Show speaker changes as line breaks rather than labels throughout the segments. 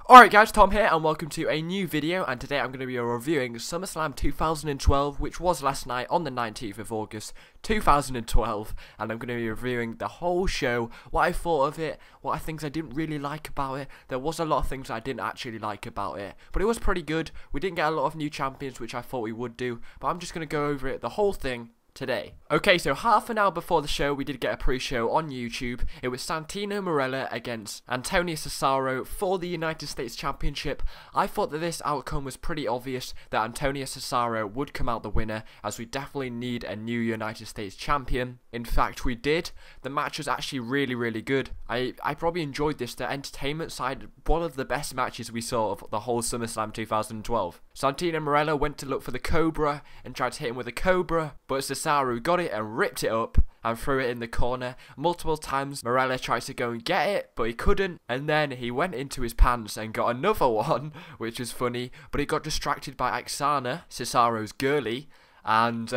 Alright guys, Tom here and welcome to a new video, and today I'm going to be reviewing SummerSlam 2012, which was last night on the 19th of August 2012, and I'm going to be reviewing the whole show, what I thought of it, what I think I didn't really like about it. There was a lot of things I didn't actually like about it, but it was pretty good. We didn't get a lot of new champions, which I thought we would do, but I'm just going to go over it, the whole thing, today. Okay, so half an hour before the show, we did get a pre-show on YouTube. It was Santino Marella against Antonio Cesaro for the United States Championship. I thought that this outcome was pretty obvious, that Antonio Cesaro would come out the winner, as we definitely need a new United States Champion. In fact, we did. The match was actually really good. I probably enjoyed this. The entertainment side, one of the best matches we saw of the whole SummerSlam 2012. Santino Marella went to look for the Cobra and tried to hit him with a Cobra, but Cesaro got it and ripped it up and threw it in the corner. Multiple times Marella tried to go and get it, but he couldn't, and then he went into his pants and got another one, which was funny, but he got distracted by Aksana, Cesaro's girlie, and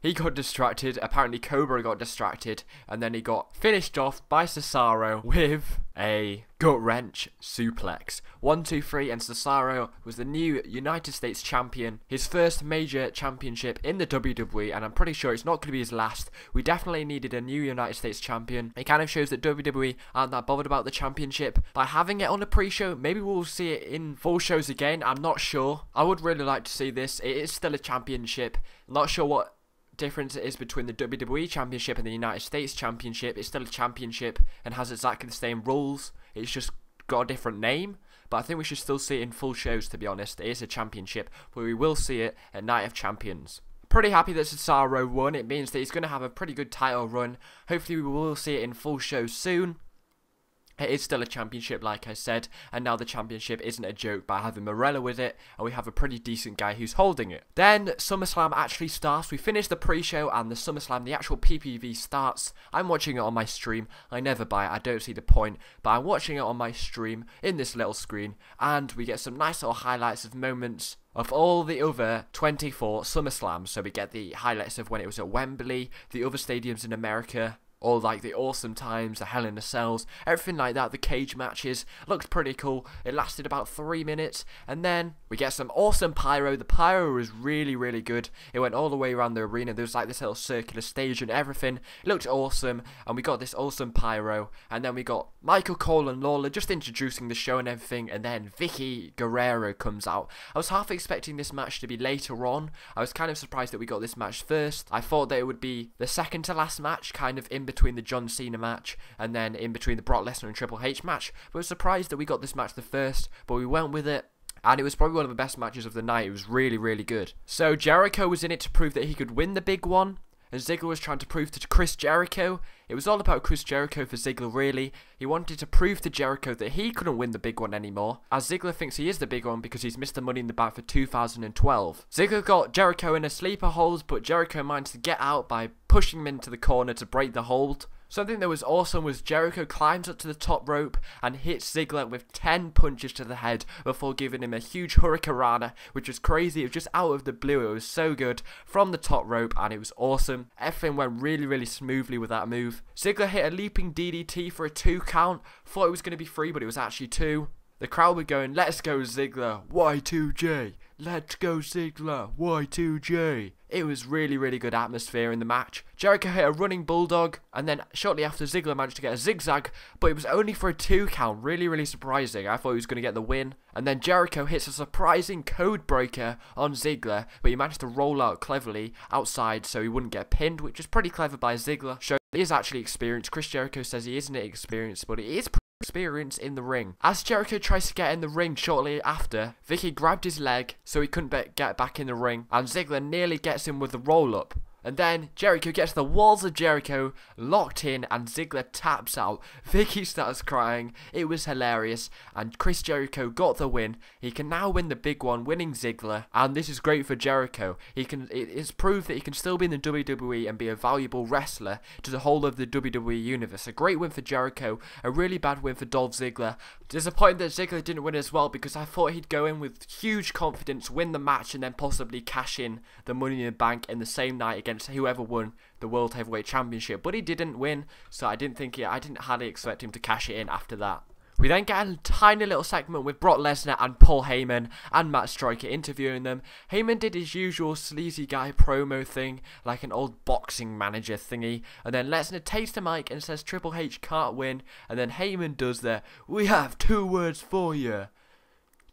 he got distracted. Apparently Cobra got distracted, and then he got finished off by Cesaro with a gut wrench suplex. 1, 2, 3, and Cesaro was the new United States Champion. His first major championship in the WWE, and I'm pretty sure it's not going to be his last. We definitely needed a new United States Champion. It kind of shows that WWE aren't that bothered about the championship. By having it on a pre-show, maybe we'll see it in full shows again. I'm not sure. I would really like to see this. It is still a championship. I'm not sure what difference it is between the WWE Championship and the United States Championship. It's still a championship and has exactly the same rules. It's just got a different name, but I think we should still see it in full shows, to be honest. It is a championship, but we will see it at Night of Champions. Pretty happy that Cesaro won. It means that he's going to have a pretty good title run. Hopefully we will see it in full shows soon. It is still a championship, like I said, and now the championship isn't a joke by having Marella with it, and we have a pretty decent guy who's holding it. Then SummerSlam actually starts. We finish the pre-show and the SummerSlam, the actual PPV starts. I'm watching it on my stream. I never buy it, I don't see the point, but I'm watching it on my stream in this little screen, and we get some nice little highlights of moments of all the other 24 SummerSlams. So we get the highlights of when it was at Wembley, the other stadiums in America, all like the awesome times, the Hell in a Cells, everything like that. The cage matches looked pretty cool. It lasted about 3 minutes, and then we get some awesome pyro. The pyro was really good. It went all the way around the arena. There was like this little circular stage and everything. It looked awesome, and we got this awesome pyro, and then we got Michael Cole and Lawler just introducing the show and everything, and then Vicky Guerrero comes out. I was half expecting this match to be later on. I was kind of surprised that we got this match first. I thought that it would be the second to last match, kind of in between the John Cena match and then in between the Brock Lesnar and Triple H match. But I was surprised that we got this match the first, but we went with it, and it was probably one of the best matches of the night. It was really good. So Jericho was in it to prove that he could win the big one, and Ziggler was trying to prove to Chris Jericho. It was all about Chris Jericho for Ziggler, really. He wanted to prove to Jericho that he couldn't win the big one anymore, as Ziggler thinks he is the big one because he's missed the Money in the Bank for 2012. Ziggler got Jericho in a sleeper hold, but Jericho managed to get out by pushing him into the corner to break the hold. Something that was awesome was Jericho climbs up to the top rope and hits Ziggler with 10 punches to the head before giving him a huge hurricanrana, which was crazy. It was just out of the blue. It was so good from the top rope, and it was awesome. Everything went really smoothly with that move. Ziggler hit a leaping DDT for a 2 count. Thought it was going to be 3, but it was actually 2. The crowd were going, "Let's go Ziggler, Y2J. Let's go Ziggler, Y2J." It was really good atmosphere in the match. Jericho hit a running bulldog, and then shortly after Ziggler managed to get a zigzag, but it was only for a 2 count. Really surprising. I thought he was going to get the win. And then Jericho hits a surprising code breaker on Ziggler, but he managed to roll out cleverly outside so he wouldn't get pinned, which is pretty clever by Ziggler. Shows he is actually experienced. Chris Jericho says he isn't experienced, but he is experience in the ring. As Jericho tries to get in the ring shortly after, Vicky grabbed his leg so he couldn't get back in the ring, and Ziggler nearly gets him with the roll-up. And then Jericho gets the walls of Jericho locked in, and Ziggler taps out. Vicky starts crying. It was hilarious, and Chris Jericho got the win. He can now win the big one, winning Ziggler, and this is great for Jericho. It's proved that he can still be in the WWE and be a valuable wrestler to the whole of the WWE universe. A great win for Jericho, a really bad win for Dolph Ziggler. Disappointed that Ziggler didn't win as well, because I thought he'd go in with huge confidence, win the match, and then possibly cash in the Money in the Bank in the same night against whoever won the World Heavyweight Championship, but he didn't win, so I didn't hardly expect him to cash it in after that. We then get a tiny little segment with Brock Lesnar and Paul Heyman and Matt Striker interviewing them. Heyman did his usual sleazy guy promo thing, like an old boxing manager thingy, and then Lesnar takes the mic and says Triple H can't win, and then Heyman does the "we have 2 words for you,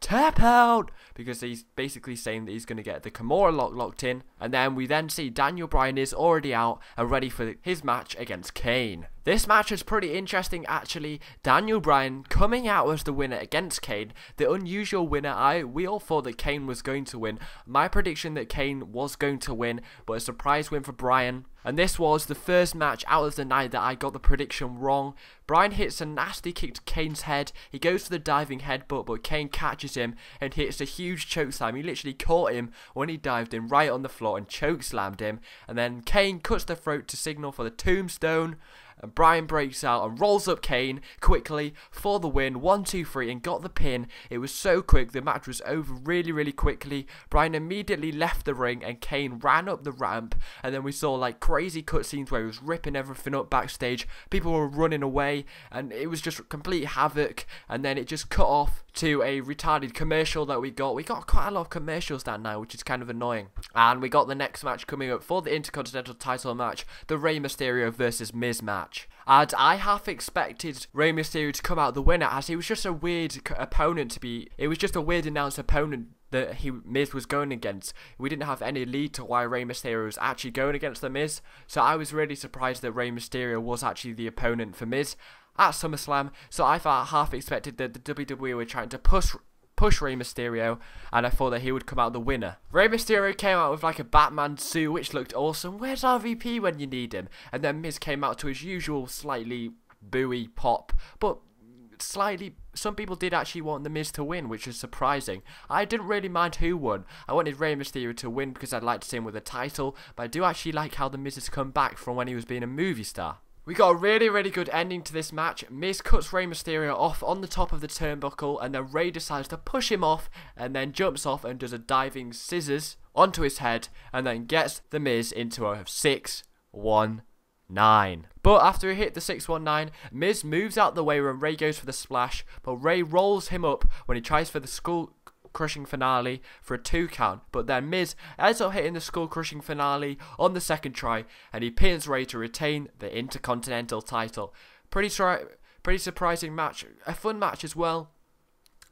tap out," because he's basically saying that he's going to get the Kimura locked in. And then we then see Daniel Bryan is already out and ready for his match against Kane. This match was pretty interesting actually. Daniel Bryan coming out as the winner against Kane, the unusual winner. We all thought that Kane was going to win. My prediction that Kane was going to win, but a surprise win for Bryan. And this was the first match out of the night that I got the prediction wrong. Bryan hits a nasty kick to Kane's head. He goes for the diving headbutt, but Kane catches him and hits a huge chokeslam. He literally caught him when he dived in right on the floor and chokeslammed him. And then Kane cuts the throat to signal for the tombstone. And Bryan breaks out and rolls up Kane quickly for the win. 1, 2, 3 and got the pin. It was so quick. The match was over really quickly. Bryan immediately left the ring and Kane ran up the ramp. And then we saw like crazy cutscenes where he was ripping everything up backstage. People were running away and it was just complete havoc. And then it just cut off to a retarded commercial that we got. We got quite a lot of commercials that night, which is kind of annoying. And we got the next match coming up for the Intercontinental title match, the Rey Mysterio versus Miz match. And I half expected Rey Mysterio to come out the winner, as he was just a weird opponent to be. It was just a weird announced opponent that Miz was going against. We didn't have any lead to why Rey Mysterio was actually going against the Miz. So I was really surprised that Rey Mysterio was actually the opponent for Miz at SummerSlam. So I half expected that the WWE were trying to push Rey Mysterio, and I thought that he would come out the winner. Rey Mysterio came out with like a Batman suit, which looked awesome. Where's RVP when you need him? And then Miz came out to his usual slightly booey pop, but slightly, some people did actually want the Miz to win, which is surprising. I didn't really mind who won. I wanted Rey Mysterio to win because I'd like to see him with a title, but I do actually like how the Miz has come back from when he was being a movie star. We got a really good ending to this match. Miz cuts Rey Mysterio off on the top of the turnbuckle, and then Rey decides to push him off and then jumps off and does a diving scissors onto his head and then gets the Miz into a 619. But after he hit the 619, Miz moves out the way when Rey goes for the splash, but Rey rolls him up when he tries for the skull crushing finale for a 2 count, but then Miz ends up hitting the skull crushing finale on the second try, and he pins Rey to retain the Intercontinental title. Pretty surprising match, a fun match as well.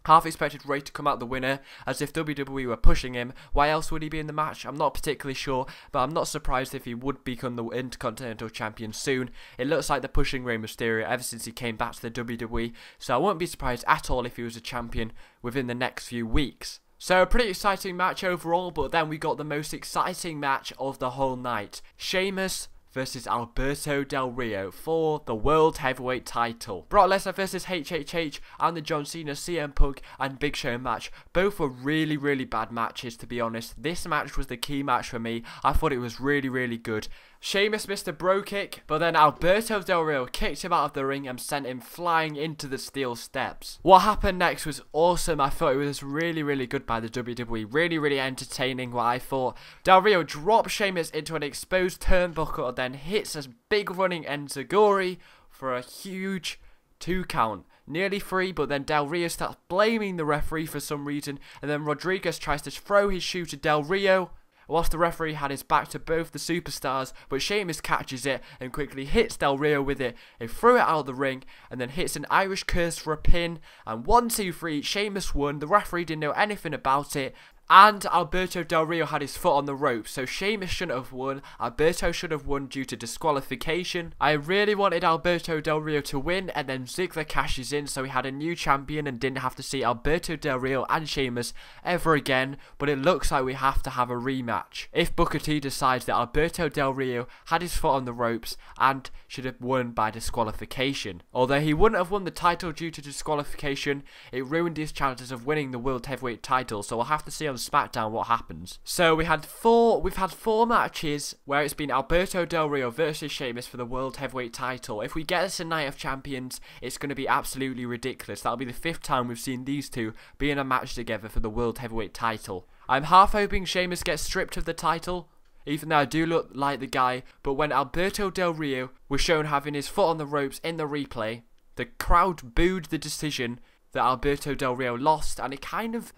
Half expected Rey to come out the winner, as if WWE were pushing him. Why else would he be in the match? I'm not particularly sure, but I'm not surprised if he would become the Intercontinental Champion soon. It looks like they're pushing Rey Mysterio ever since he came back to the WWE, so I wouldn't be surprised at all if he was a champion within the next few weeks. So a pretty exciting match overall, but then we got the most exciting match of the whole night. Sheamus versus Alberto Del Rio for the World Heavyweight title. Brock Lesnar versus HHH and the John Cena, CM Punk and Big Show match. Both were really bad matches, to be honest. This match was the key match for me. I thought it was really good. Sheamus missed a bro kick, but then Alberto Del Rio kicked him out of the ring and sent him flying into the steel steps. What happened next was awesome. I thought it was really good by the WWE. Really entertaining, what I thought. Del Rio dropped Sheamus into an exposed turnbuckle, then hits a big running enziguri for a huge 2 count. Nearly 3, but then Del Rio starts blaming the referee for some reason, and then Rodriguez tries to throw his shoe to Del Rio, whilst the referee had his back to both the superstars, but Sheamus catches it and quickly hits Del Rio with it. He threw it out of the ring and then hits an Irish curse for a pin, and 1, 2, 3, Sheamus won. The referee didn't know anything about it, and Alberto Del Rio had his foot on the rope, so Sheamus shouldn't have won. Alberto should have won due to disqualification. I really wanted Alberto Del Rio to win, and then Ziggler cashes in, so he had a new champion and didn't have to see Alberto Del Rio and Sheamus ever again, but it looks like we have to have a rematch. If Booker T decides that Alberto Del Rio had his foot on the ropes and should have won by disqualification. Although he wouldn't have won the title due to disqualification, it ruined his chances of winning the World Heavyweight title, so we'll have to see on SmackDown what happens. So we've had four matches where it's been Alberto Del Rio versus Sheamus for the World Heavyweight title. If we get this a Night of Champions, it's going to be absolutely ridiculous. That'll be the 5th time we've seen these two be in a match together for the World Heavyweight title. I'm half hoping Sheamus gets stripped of the title, even though I do look like the guy, but when Alberto Del Rio was shown having his foot on the ropes in the replay, The crowd booed the decision that Alberto Del Rio lost, and I kind of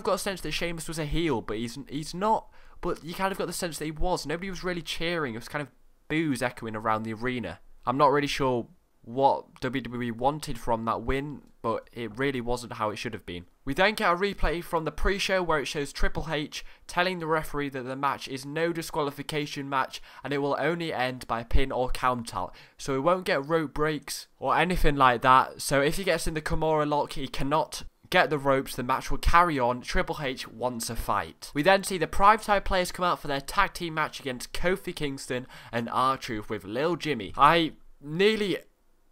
got a sense that Sheamus was a heel, but he's not. But you kind of got the sense that he was. Nobody was really cheering. It was kind of boos echoing around the arena. I'm not really sure what WWE wanted from that win, but it really wasn't how it should have been. We then get a replay from the pre-show where it shows Triple H telling the referee that the match is no disqualification match and it will only end by pin or count out. So it won't get rope breaks or anything like that. So if he gets in the Kimura lock, he cannot get the ropes, the match will carry on. Triple H wants a fight. We then see the primetime players come out for their tag team match against Kofi Kingston and R-Truth with Lil Jimmy. I nearly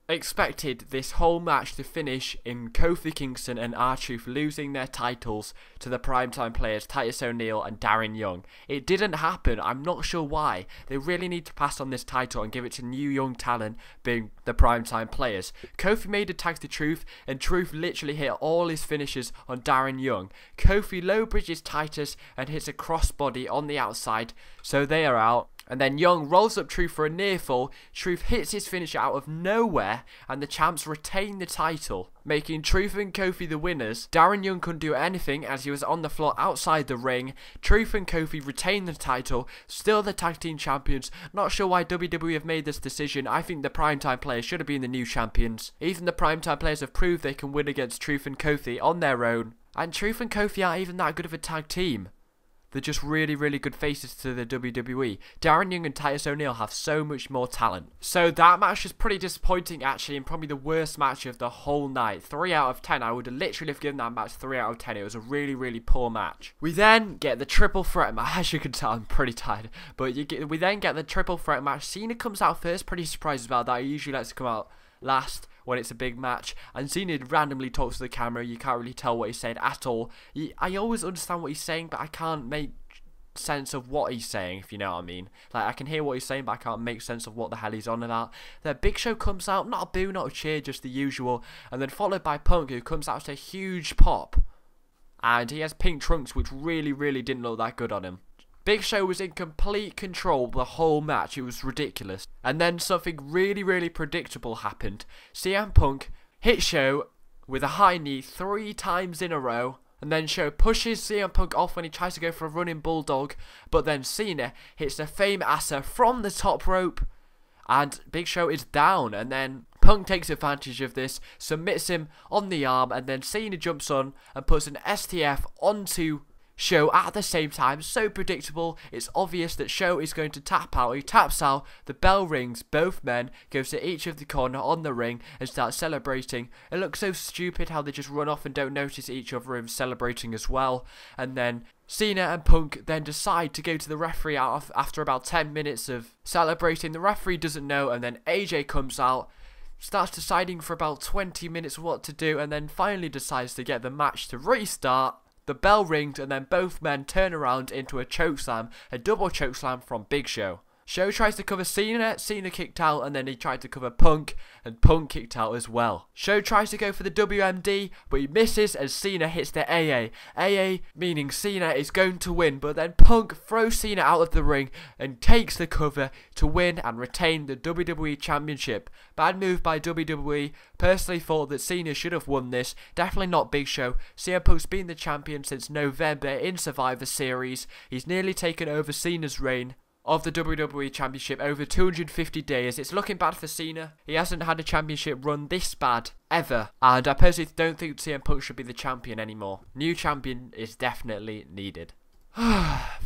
expected this whole match to finish in Kofi Kingston and R-Truth losing their titles to the primetime players Titus O'Neil and Darren Young. It didn't happen. I'm not sure why. They really need to pass on this title and give it to new young talent, being the primetime players. Kofi made a tag to Truth, and Truth literally hit all his finishes on Darren Young. Kofi low bridges Titus and hits a crossbody on the outside, so they are out. And then Young rolls up Truth for a near fall. Truth hits his finisher out of nowhere, and the champs retain the title, making Truth and Kofi the winners. Darren Young couldn't do anything as he was on the floor outside the ring. Truth and Kofi retain the title, still the tag team champions. Not sure why WWE have made this decision. I think the primetime players should have been the new champions. Even the primetime players have proved they can win against Truth and Kofi on their own. And Truth and Kofi aren't even that good of a tag team. They're just really, really good faces to the WWE. Darren Young and Titus O'Neil have so much more talent. So that match was pretty disappointing actually, and probably the worst match of the whole night. 3 out of 10. I would have literally have given that match 3 out of 10. It was a really, really poor match. We then get the triple threat match. As you can tell, I'm pretty tired. But we then get the triple threat match. Cena comes out first. Pretty surprised about that. He usually likes to come out last when it's a big match, and Cena randomly talks to the camera. You can't really tell what he's saying at all. I always understand what he's saying, but I can't make sense of what he's saying, if you know what I mean. Like, I can hear what he's saying, but I can't make sense of what the hell he's on about. The Big Show comes out, not a boo, not a cheer, just the usual, and then followed by Punk, who comes out to a huge pop, and he has pink trunks, which really, really didn't look that good on him. Big Show was in complete control the whole match. It was ridiculous. And then something really, really predictable happened. CM Punk hit Show with a high knee 3 times in a row. And then Show pushes CM Punk off when he tries to go for a running bulldog. But then Cena hits the Fame Asa from the top rope. And Big Show is down. And then Punk takes advantage of this, submits him on the arm. And then Cena jumps on and puts an STF onto Show at the same time. So predictable. It's obvious that Show is going to tap out. He taps out, the bell rings, both men goes to each of the corner on the ring and start celebrating. It looks so stupid how they just run off and don't notice each other and celebrating as well. And then Cena and Punk then decide to go to the referee after about 10 minutes of celebrating. The referee doesn't know, and then AJ comes out, starts deciding for about 20 minutes what to do, and then finally decides to get the match to restart. The bell rings, and then both men turn around into a chokeslam, a double chokeslam from Big Show. Show tries to cover Cena, Cena kicked out, and then he tried to cover Punk, and Punk kicked out as well. Show tries to go for the WMD, but he misses as Cena hits the AA. AA meaning Cena is going to win, but then Punk throws Cena out of the ring and takes the cover to win and retain the WWE Championship. Bad move by WWE. Personally thought that Cena should have won this. Definitely not Big Show. CM Punk's been the champion since November in Survivor Series. He's nearly taken over Cena's reign of the WWE Championship over 250 days. It's looking bad for Cena. He hasn't had a championship run this bad ever, and I personally don't think CM Punk should be the champion anymore. New champion is definitely needed.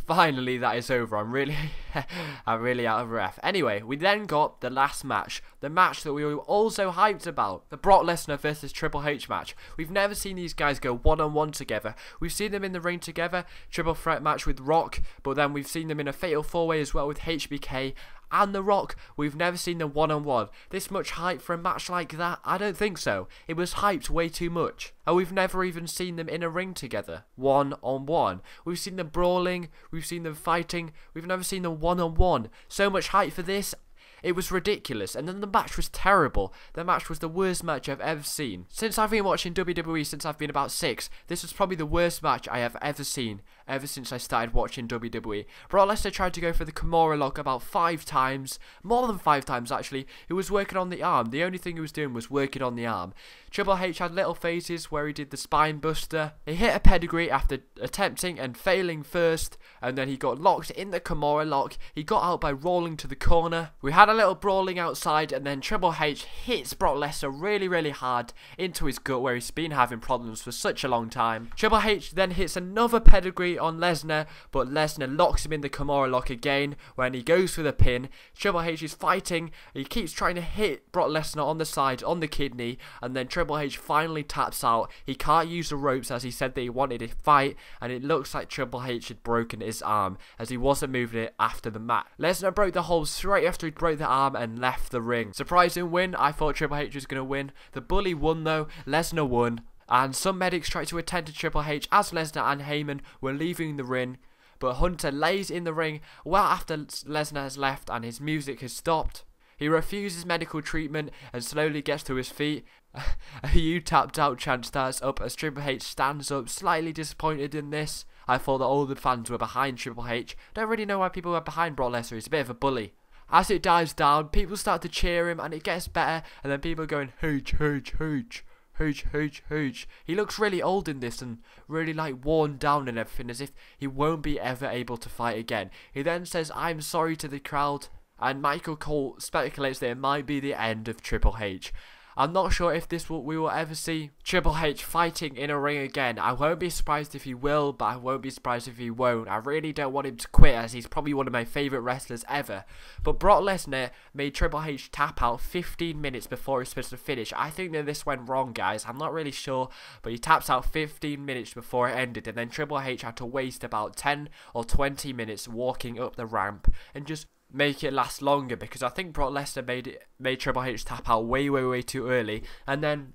Finally, that is over. I'm really out of breath. Anyway, we then got the last match. The match that we were also hyped about. The Brock Lesnar versus Triple H match. We've never seen these guys go one-on-one together. We've seen them in the ring together. Triple threat match with Rock. But then we've seen them in a fatal 4-way as well with HBK and The Rock. We've never seen them one-on-one. This much hype for a match like that? I don't think so. It was hyped way too much. And we've never even seen them in a ring together, one-on-one. We've seen them brawling, we've seen them fighting, we've never seen them one-on-one. So much hype for this. It was ridiculous, and then the match was terrible. The match was the worst match I've ever seen. Since I've been watching WWE since I've been about 6, this was probably the worst match I have ever seen, ever since I started watching WWE. Brock Lesnar tried to go for the Kimura lock about 5 times, more than 5 times actually. He was working on the arm. The only thing he was doing was working on the arm. Triple H had little phases where he did the spine buster. He hit a pedigree after attempting and failing first, and then he got locked in the Kimura lock. He got out by rolling to the corner. We had a little brawling outside, and then Triple H hits Brock Lesnar really hard into his gut, where he's been having problems for such a long time. Triple H then hits another pedigree on Lesnar, but Lesnar locks him in the Kimura lock again when he goes for the pin. Triple H is fighting. He keeps trying to hit Brock Lesnar on the side, on the kidney, and then Triple H finally taps out. He can't use the ropes as he said that he wanted to fight, and it looks like Triple H had broken his arm as he wasn't moving it after the match. Lesnar broke the hold straight after he broke the arm and left the ring. Surprising win. I thought Triple H was going to win. The Bully won though. Lesnar won. And some medics tried to attend to Triple H as Lesnar and Heyman were leaving the ring. But Hunter lays in the ring well after Lesnar has left and his music has stopped. He refuses medical treatment and slowly gets to his feet. A "you tapped out" chant starts up as Triple H stands up, slightly disappointed in this. I thought that all the fans were behind Triple H. Don't really know why people were behind Brock Lesnar. He's a bit of a bully. As it dies down, people start to cheer him and it gets better, and then people are going H. He looks really old in this and really like worn down and everything, as if he won't be ever able to fight again. He then says "I'm sorry" to the crowd, and Michael Cole speculates that it might be the end of Triple H. I'm not sure if we will ever see Triple H fighting in a ring again. I won't be surprised if he will, but I won't be surprised if he won't. I really don't want him to quit, as he's probably one of my favourite wrestlers ever. But Brock Lesnar made Triple H tap out 15 minutes before he's supposed to finish. I think that this went wrong, guys. I'm not really sure, but he taps out 15 minutes before it ended, and then Triple H had to waste about 10 or 20 minutes walking up the ramp and just make it last longer, because I think Brock Lesnar made Triple H tap out way too early, and then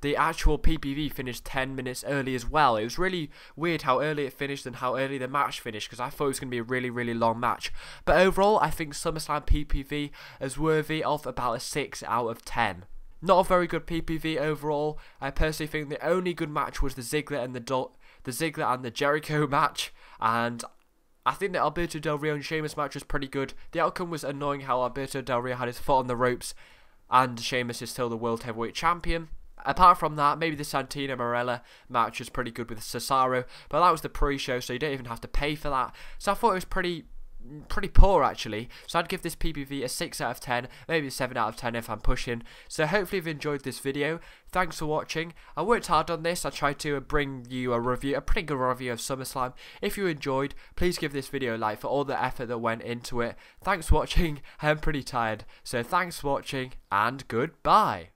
the actual PPV finished 10 minutes early as well. It was really weird how early it finished and how early the match finished, because I thought it was going to be a really long match. But overall, I think SummerSlam PPV is worthy of about a 6 out of 10. Not a very good PPV overall. I personally think the only good match was the Ziggler and the Jericho match, and I think that Alberto Del Rio and Sheamus match was pretty good. The outcome was annoying how Alberto Del Rio had his foot on the ropes and Sheamus is still the World Heavyweight Champion. Apart from that, maybe the Santino Marella match was pretty good with Cesaro, but that was the pre-show, so you don't even have to pay for that. So I thought it was pretty poor actually, so I'd give this PPV a 6 out of 10, maybe a 7 out of 10 if I'm pushing. So hopefully you've enjoyed this video. Thanks for watching. I worked hard on this. I tried to bring you a pretty good review of SummerSlam. If you enjoyed, please give this video a like for all the effort that went into it. Thanks for watching. I'm pretty tired, so thanks for watching and goodbye.